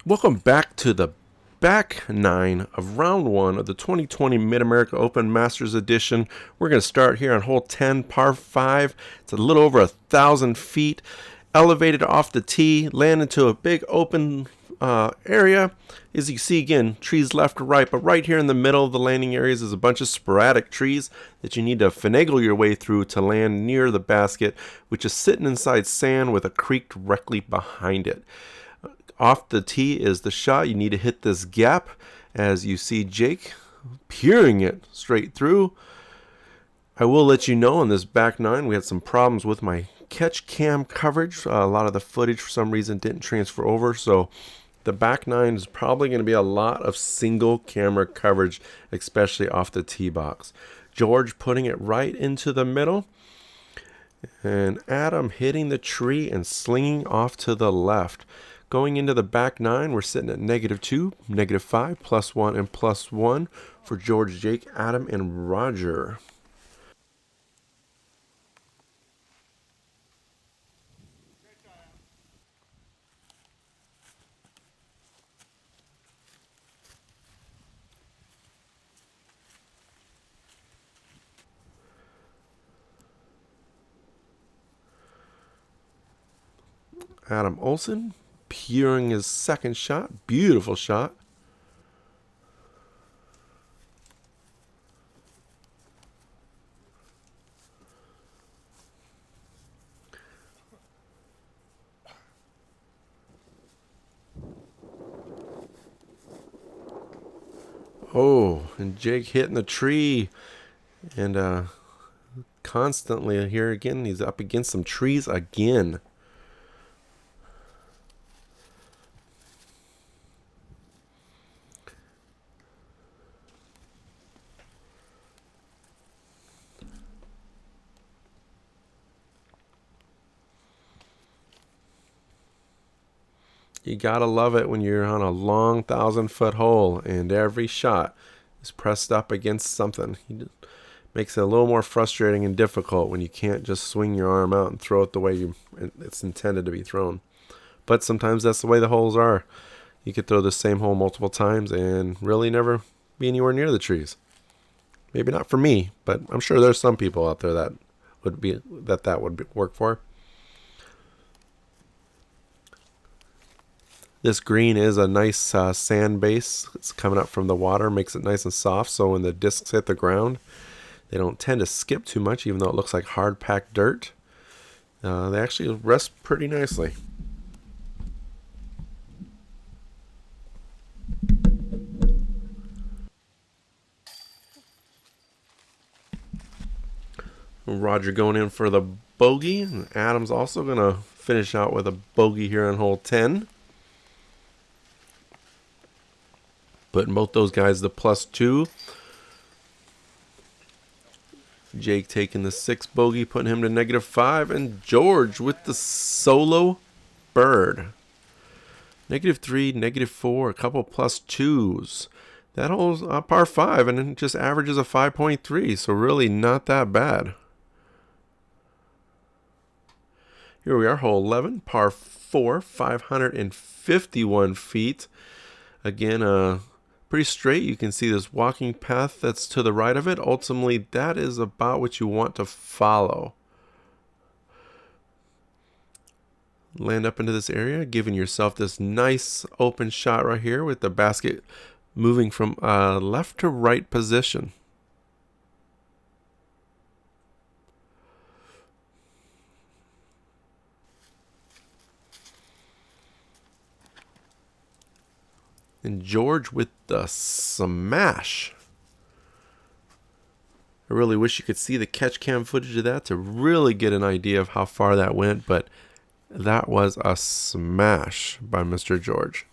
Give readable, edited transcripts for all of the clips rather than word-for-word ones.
Welcome back to the back nine of round one of the 2020 Mid-America Open Masters Edition. We're going to start here on hole 10, par 5. It's a little over 1,000 feet, elevated off the tee, land into a big open area. As you see, again, trees left to right, but right here in the middle of the landing areas is a bunch of sporadic trees that you need to finagle your way through to land near the basket, which is sitting inside sand with a creek directly behind it. Off the tee is the shot. You need to hit this gap, as you see Jake peering it straight through. I will let you know on this back nine we had some problems with my catch cam coverage. A lot of the footage for some reason didn't transfer over, so the back nine is probably going to be a lot of single camera coverage, especially off the tee box. George putting it right into the middle, and Adam hitting the tree and slinging off to the left. Going into the back nine, we're sitting at -2, -5, +1, and +1 for George, Jake, Adam, and Roger. Adam Olsen peering his second shot. Beautiful shot. Oh, and Jake hitting the tree. And constantly here again, he's up against some trees again. You gotta love it when you're on a long 1,000-foot hole and every shot is pressed up against something. It makes it a little more frustrating and difficult when you can't just swing your arm out and throw it the way it's intended to be thrown. But sometimes that's the way the holes are. You could throw the same hole multiple times and really never be anywhere near the trees. Maybe not for me, but I'm sure there's some people out there that would work for. This green is a nice sand base. It's coming up from the water, makes it nice and soft, so when the discs hit the ground, they don't tend to skip too much, even though it looks like hard-packed dirt. They actually rest pretty nicely. Roger going in for the bogey, and Adam's also going to finish out with a bogey here on hole 10. Putting both those guys to +2. Jake taking the 6th bogey, putting him to -5. And George with the solo bird. -3, -4, a couple +2s. That hole's par 5, and it just averages a 5.3, so really not that bad. Here we are, hole 11, par 4, 551 feet. Again, pretty straight. You can see this walking path that's to the right of it. Ultimately, that is about what you want to follow. Land up into this area, giving yourself this nice open shot right here with the basket moving from left to right position. And George with the smash. I really wish you could see the catch cam footage of that to really get an idea of how far that went, but that was a smash by Mr. George.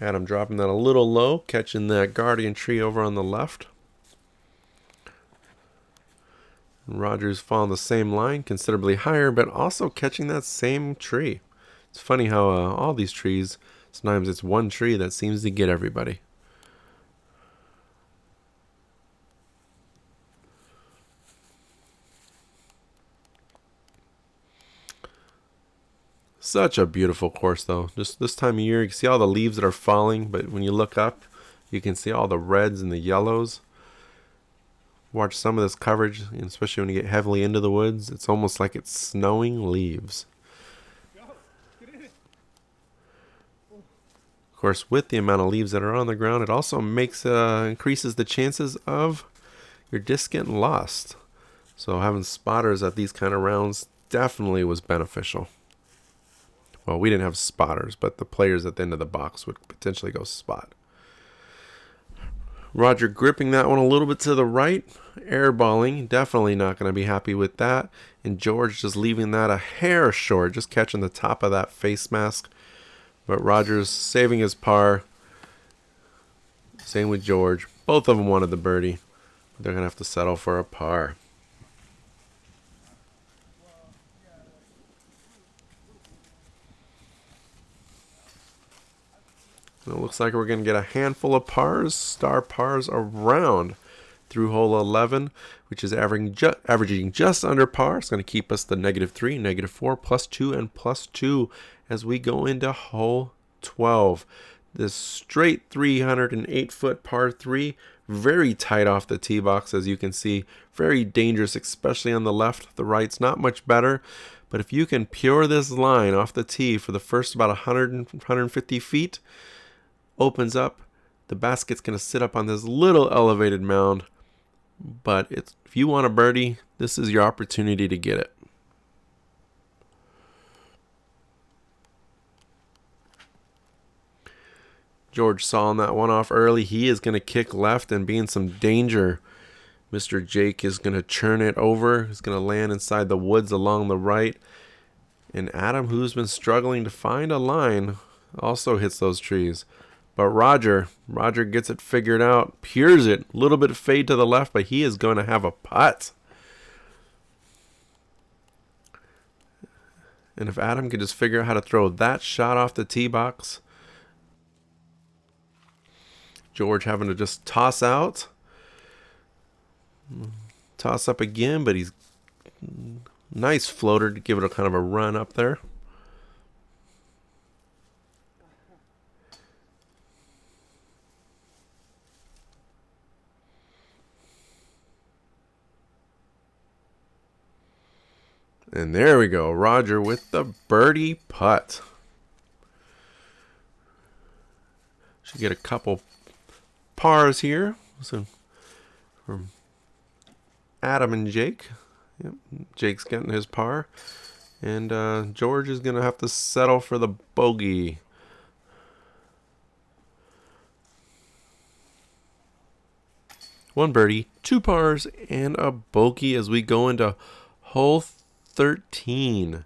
Adam dropping that a little low, catching that guardian tree over on the left. Roger's following the same line, considerably higher, but also catching that same tree. It's funny how all these trees, sometimes it's one tree that seems to get everybody. Such a beautiful course, though. Just this time of year, you can see all the leaves that are falling, but when you look up, you can see all the reds and the yellows. Watch some of this coverage, and especially when you get heavily into the woods, it's almost like it's snowing leaves. Of course, with the amount of leaves that are on the ground, it also increases the chances of your disc getting lost. So having spotters at these kind of rounds definitely was beneficial. Well, we didn't have spotters, but the players at the end of the box would potentially go spot. Roger gripping that one a little bit to the right, airballing, definitely not going to be happy with that. And George just leaving that a hair short, just catching the top of that face mask. But Roger's saving his par. Same with George. Both of them wanted the birdie. They're going to have to settle for a par. It looks like we're going to get a handful of pars, star pars around through hole 11, which is averaging just under par. It's going to keep us the -3, -4, +2, and +2 as we go into hole 12. This straight 308-foot par 3, very tight off the tee box, as you can see. Very dangerous, especially on the left. The right's not much better. But if you can pure this line off the tee for the first about 100 and 150 feet, opens up, the basket's going to sit up on this little elevated mound. But if you want a birdie, this is your opportunity to get it. George sawing that one off early. He is going to kick left and be in some danger. Mr. Jake is going to churn it over. He's going to land inside the woods along the right. And Adam, who's been struggling to find a line, also hits those trees. But Roger gets it figured out, pures it, a little bit of fade to the left, but he is going to have a putt. And if Adam could just figure out how to throw that shot off the tee box, George having to just toss out, toss up again, but he's nice floater to give it a kind of a run up there. And there we go, Roger with the birdie putt. Should get a couple pars here. So from Adam and Jake. Yep, Jake's getting his par. And George is going to have to settle for the bogey. One birdie, two pars, and a bogey as we go into hole 13.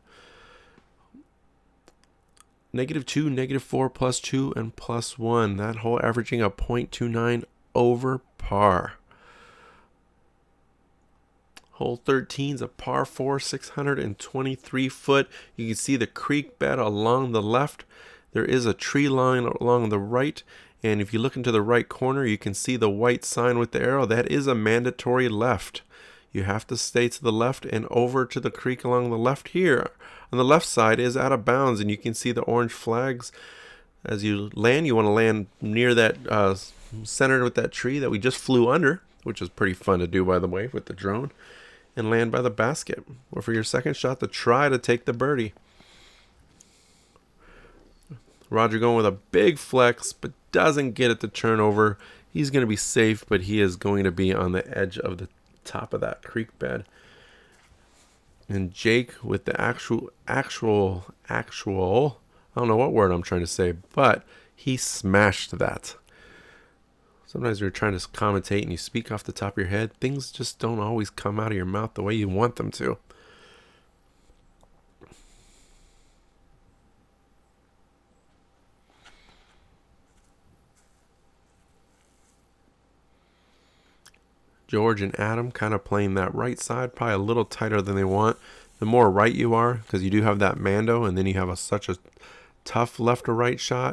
-2, -4, +2, and +1. That hole averaging a .29 over par. Hole 13 is a par 4, 623 foot. You can see the creek bed along the left. There is a tree line along the right. And if you look into the right corner, you can see the white sign with the arrow. That is a mandatory left. You have to stay to the left and over to the creek along the left here. On the left side is out of bounds, and you can see the orange flags. As you land, you want to land near that centered with that tree that we just flew under, which is pretty fun to do, by the way, with the drone, and land by the basket. Or for your second shot to try to take the birdie. Roger going with a big flex, but doesn't get it to turn over. He's going to be safe, but he is going to be on the edge of the top of that creek bed. And Jake with the actual, I don't know what word I'm trying to say, but he smashed that. Sometimes you're trying to commentate and you speak off the top of your head. Things just don't always come out of your mouth the way you want them to. George and Adam kind of playing that right side, probably a little tighter than they want. The more right you are, because you do have that Mando, and then you have such a tough left or right shot,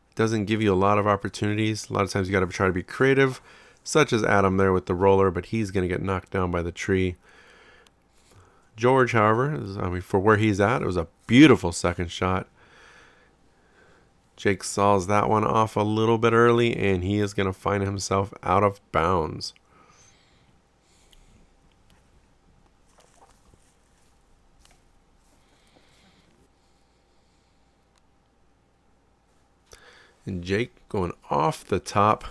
it doesn't give you a lot of opportunities. A lot of times you got to try to be creative, such as Adam there with the roller, but he's going to get knocked down by the tree. George, however, for where he's at, it was a beautiful second shot. Jake saws that one off a little bit early, and he is going to find himself out of bounds. And Jake going off the top.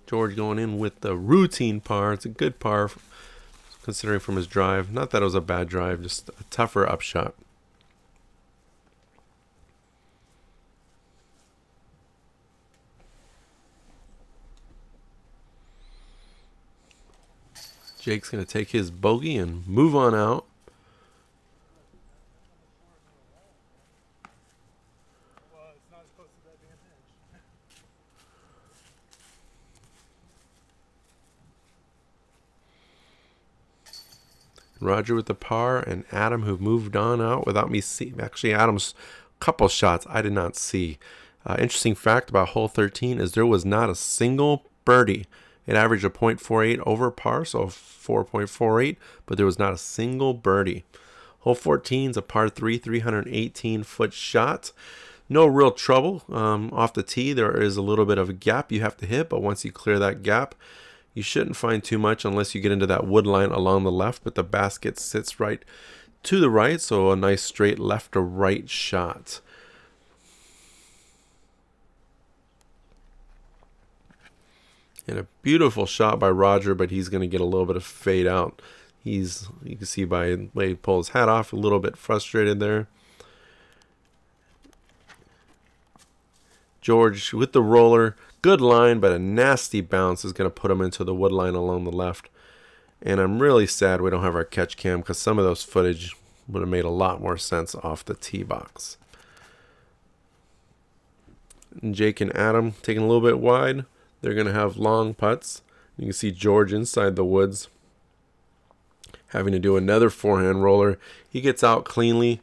George going in with the routine par. It's a good par considering from his drive. Not that it was a bad drive, just a tougher upshot. Jake's going to take his bogey and move on out. Roger with the par, and Adam, who moved on out without me seeing. Actually, Adam's couple shots I did not see. Interesting fact about hole 13 is there was not a single birdie. It averaged a .48 over par, so 4.48, but there was not a single birdie. Hole 14 is a par 3, 318-foot shot. No real trouble. Off the tee, there is a little bit of a gap you have to hit, but once you clear that gap, you shouldn't find too much unless you get into that wood line along the left, but the basket sits right to the right, so a nice straight left to right shot. And a beautiful shot by Roger, but he's going to get a little bit of fade out. You can see by the way he pulls his hat off, a little bit frustrated there. George with the roller. Good line, but a nasty bounce is going to put him into the wood line along the left. And I'm really sad we don't have our catch cam because some of those footage would have made a lot more sense off the tee box. And Jake and Adam taking a little bit wide. They're going to have long putts. You can see George inside the woods having to do another forehand roller. He gets out cleanly,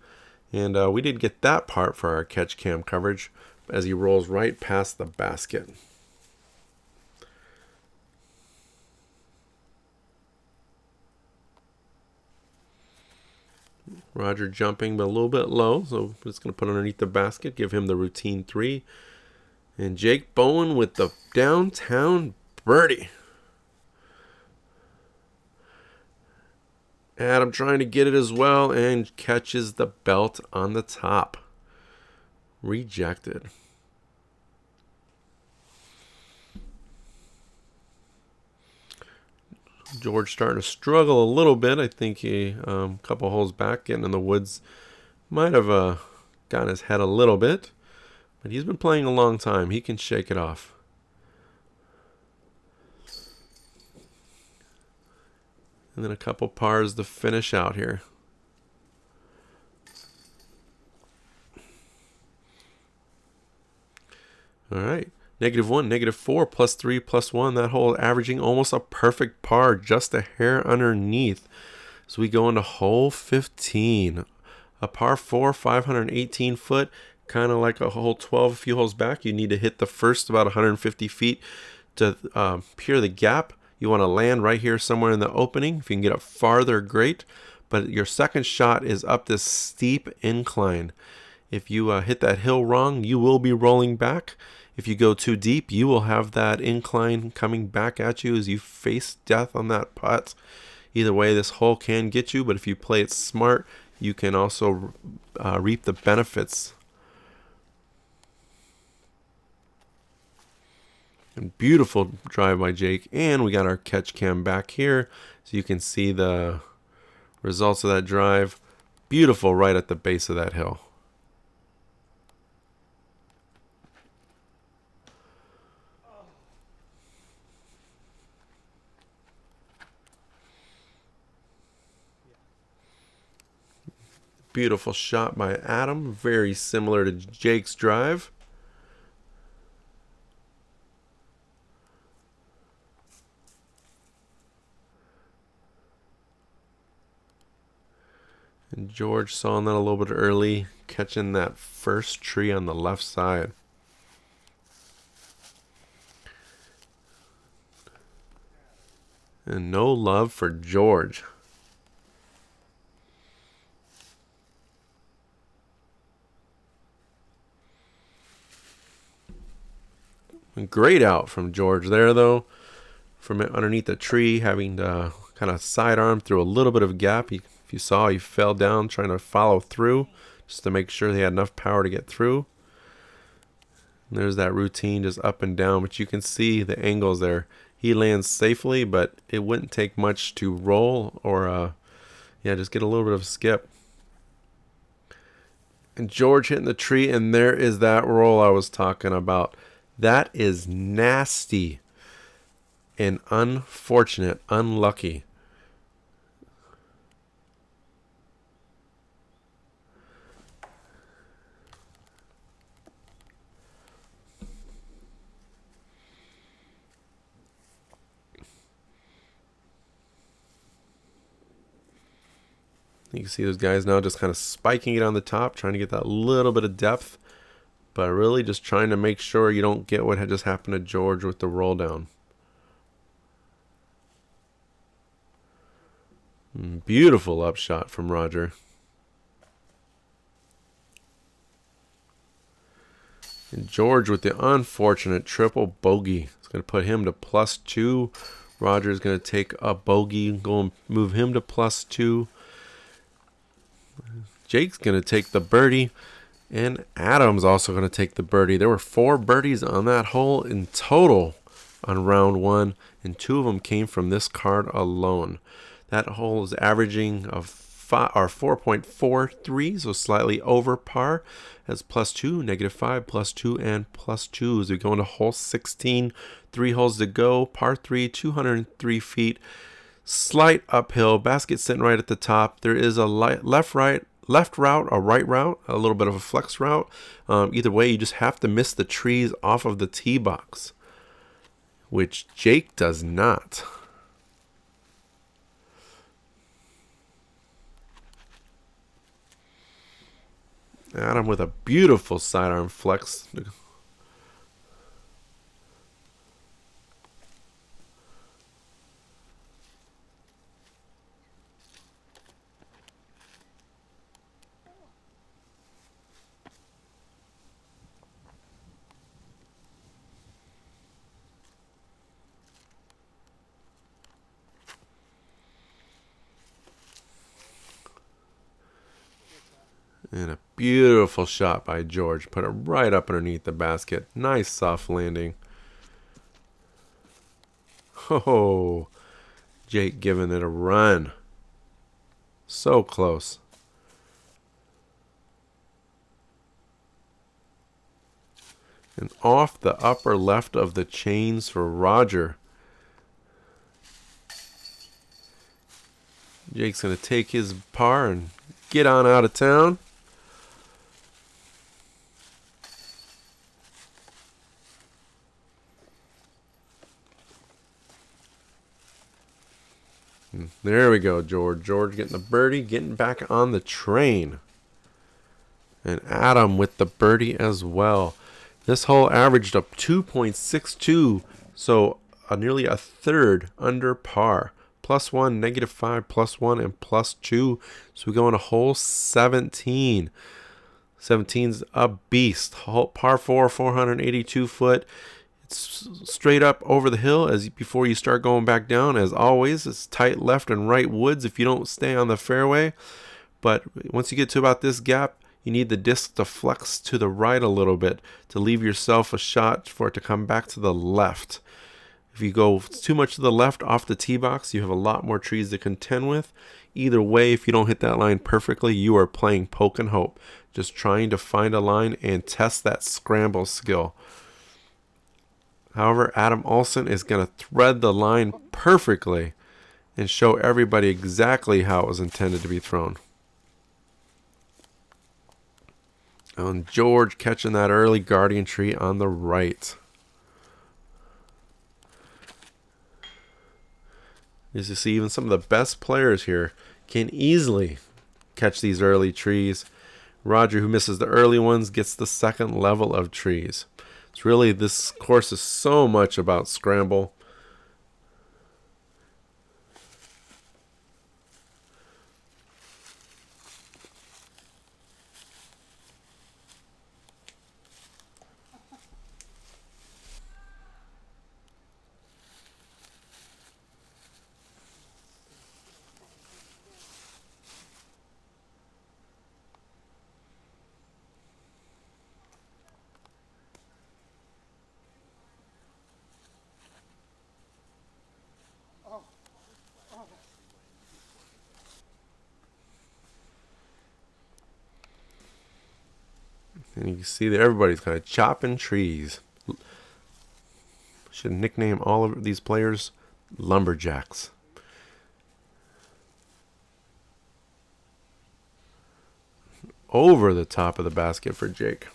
and we did get that part for our catch cam coverage as he rolls right past the basket. Roger jumping, but a little bit low, so I'm just going to put underneath the basket, give him the routine 3. And Jake Bowen with the downtown birdie. Adam trying to get it as well and catches the belt on the top. Rejected. George starting to struggle a little bit. I think he, a couple holes back, getting in the woods, might have gotten his head a little bit. But he's been playing a long time. He can shake it off. And then a couple pars to finish out here. All right. -1, -4, +3, +1. That hole averaging almost a perfect par, just a hair underneath. So we go into hole 15. A par 4, 518 foot. Kind of like a hole 12 a few holes back. You need to hit the first about 150 feet to peer the gap. You want to land right here somewhere in the opening. If you can get up farther, great. But your second shot is up this steep incline. If you hit that hill wrong, you will be rolling back. If you go too deep, you will have that incline coming back at you as you face death on that putt. Either way, this hole can get you, but if you play it smart, you can also reap the benefits. And beautiful drive by Jake. And we got our catch cam back here, so you can see the results of that drive. Beautiful right at the base of that hill. Beautiful shot by Adam. Very similar to Jake's drive. And George saw that a little bit early, catching that first tree on the left side. And no love for George. Great out from George there, though. From underneath the tree, having to kind of sidearm through a little bit of gap. If you saw, he fell down trying to follow through just to make sure they had enough power to get through. And there's that routine just up and down, but you can see the angles there. He lands safely, but it wouldn't take much to roll or, just get a little bit of a skip. And George hitting the tree, and there is that roll I was talking about. That is nasty and unfortunate, unlucky. You can see those guys now just kind of spiking it on the top, trying to get that little bit of depth, but really just trying to make sure you don't get what had just happened to George with the roll down. Beautiful upshot from Roger. And George with the unfortunate triple bogey. It's going to put him to +2. Roger's going to take a bogey, go and move him to +2. Jake's going to take the birdie, and Adam's also going to take the birdie. There were 4 birdies on that hole in total on round 1, and 2 of them came from this card alone. That hole is averaging of 4.43, so slightly over par. Has +2, -5, +2, and +2 as we go into hole 16. 3 holes to go. Par 3, 203 feet. Slight uphill. Basket sitting right at the top. There is a left route, a right route, a little bit of a flex route. Either way, you just have to miss the trees off of the tee box, which Jake does not. Adam with a beautiful sidearm flex. And a beautiful shot by George. Put it right up underneath the basket. Nice soft landing. Oh, Jake giving it a run. So close. And off the upper left of the chains for Roger. Jake's going to take his par and get on out of town. There we go, George. George getting the birdie, getting back on the train. And Adam with the birdie as well. This hole averaged up 2.62, so nearly a third under par. +1, -5, +1, and +2. So we go into hole 17. 17's a beast. Par 4, 482 foot. It's straight up over the hill as before you start going back down. As always, it's tight left and right woods if you don't stay on the fairway. But once you get to about this gap, you need the disc to flex to the right a little bit to leave yourself a shot for it to come back to the left. If you go too much to the left off the tee box, you have a lot more trees to contend with. Either way, if you don't hit that line perfectly, you are playing poke and hope. Just trying to find a line and test that scramble skill. However, Adam Olsen is going to thread the line perfectly and show everybody exactly how it was intended to be thrown. And George catching that early guardian tree on the right. As you see, even some of the best players here can easily catch these early trees. Roger, who misses the early ones, gets the second level of trees. It's really, this course is so much about scramble. And you can see that everybody's kind of chopping trees. Should nickname all of these players lumberjacks. Over the top of the basket for Jake.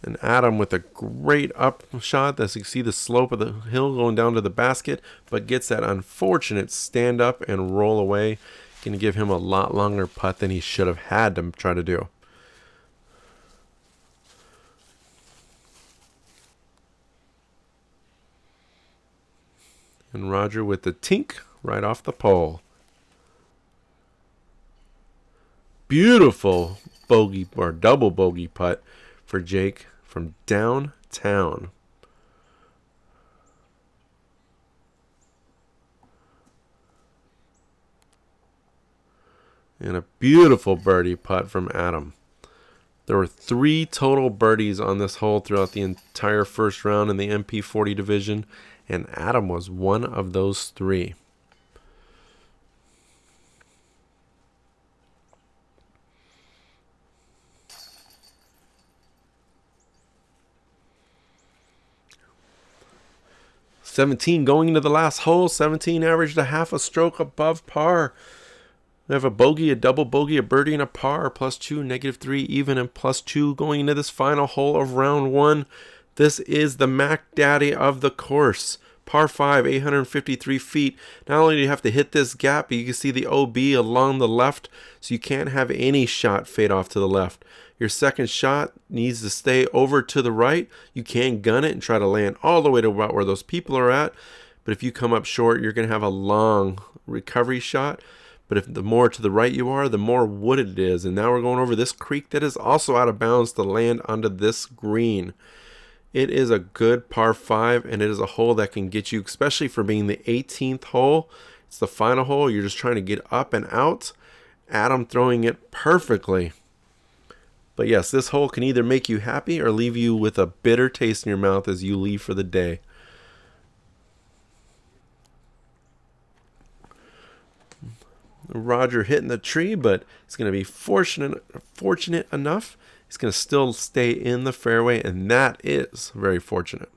And Adam with a great up shot. As you see the slope of the hill going down to the basket, but gets that unfortunate stand up and roll away. Going to give him a lot longer putt than he should have had to try to do. And Roger with the tink right off the pole. Beautiful bogey or double bogey putt for Jake from downtown. And a beautiful birdie putt from Adam. There were 3 total birdies on this hole throughout the entire first round in the MP40 division, and Adam was one of those 3. "17 going into the last hole. 17 averaged a half a stroke above par. We have a bogey, a double bogey, a birdie, and a par. +2, -3, even, and +2 going into this final hole of round 1. This is the Mac Daddy of the course. Par 5, 853 feet. Not only do you have to hit this gap, but you can see the OB along the left, so you can't have any shot fade off to the left. Your second shot needs to stay over to the right. You can gun it and try to land all the way to about where those people are at. But if you come up short, you're going to have a long recovery shot. But if the more to the right you are, the more wooded it is. And now we're going over this creek that is also out of bounds to land onto this green. It is a good par 5, and it is a hole that can get you, especially for being the 18th hole. It's the final hole. You're just trying to get up and out. Adam throwing it perfectly. But yes, this hole can either make you happy or leave you with a bitter taste in your mouth as you leave for the day. Roger hitting the tree, but he's going to be fortunate enough. He's going to still stay in the fairway, and that is very fortunate.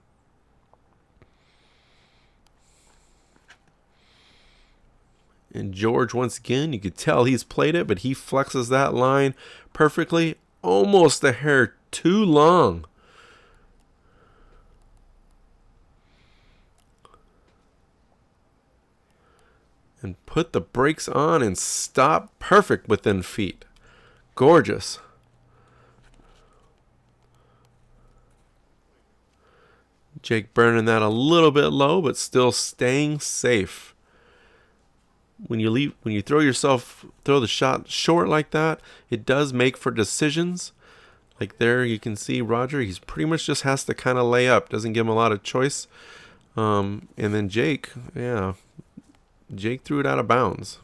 And George, once again, you could tell he's played it, but he flexes that line perfectly, almost a hair too long. And put the brakes on and stop perfect within feet. Gorgeous. Jake burning that a little bit low, but still staying safe. When you throw the shot short like that, it does make for decisions. Like there, you can see Roger. He's pretty much just has to kind of lay up. Doesn't give him a lot of choice. And then Jake, Jake threw it out of bounds.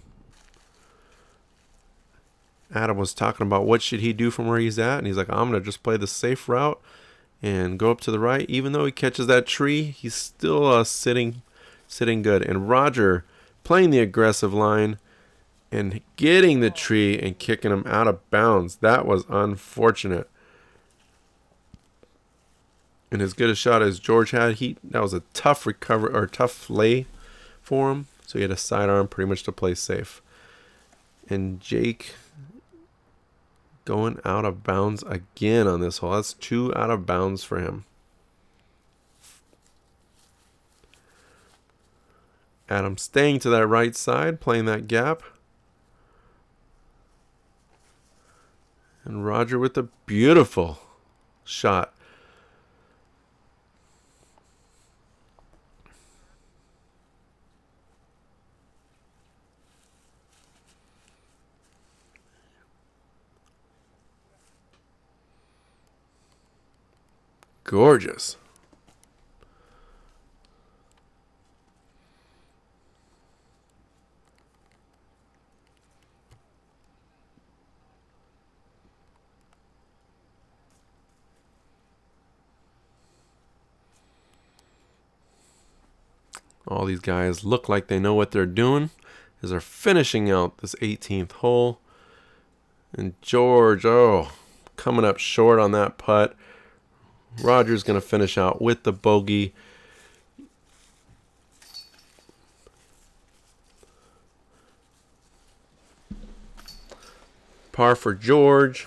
Adam was talking about what should he do from where he's at, and he's like, I'm gonna just play the safe route and go up to the right. Even though he catches that tree, he's still sitting good. And Roger playing the aggressive line and getting the tree and kicking him out of bounds. That was unfortunate. And as good a shot as George had, that was a tough recovery or tough lay for him. So he had a sidearm pretty much to play safe. And Jake going out of bounds again on this hole. That's 2 out of bounds for him. Adam staying to that right side, playing that gap. And Roger with a beautiful shot. Gorgeous. All these guys look like they know what they're doing as they're finishing out this 18th hole. And George, oh, coming up short on that putt. Roger's going to finish out with the bogey. Par for George.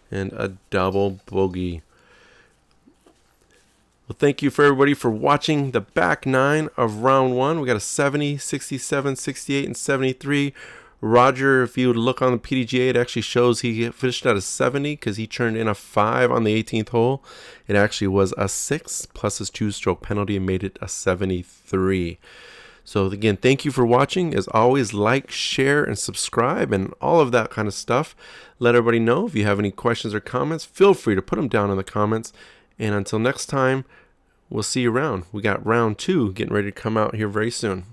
And a double bogey. Well, thank you for everybody for watching the back nine of round one. We got a 70, 67, 68, and 73. Roger, if you look on the PDGA, it actually shows he finished at a 70 because he turned in a 5 on the 18th hole. It actually was a 6 plus his 2-stroke penalty and made it a 73. So again, thank you for watching. As always, like, share, and subscribe, and all of that kind of stuff. Let everybody know if you have any questions or comments. Feel free to put them down in the comments. And until next time, we'll see you around. We got round 2 getting ready to come out here very soon.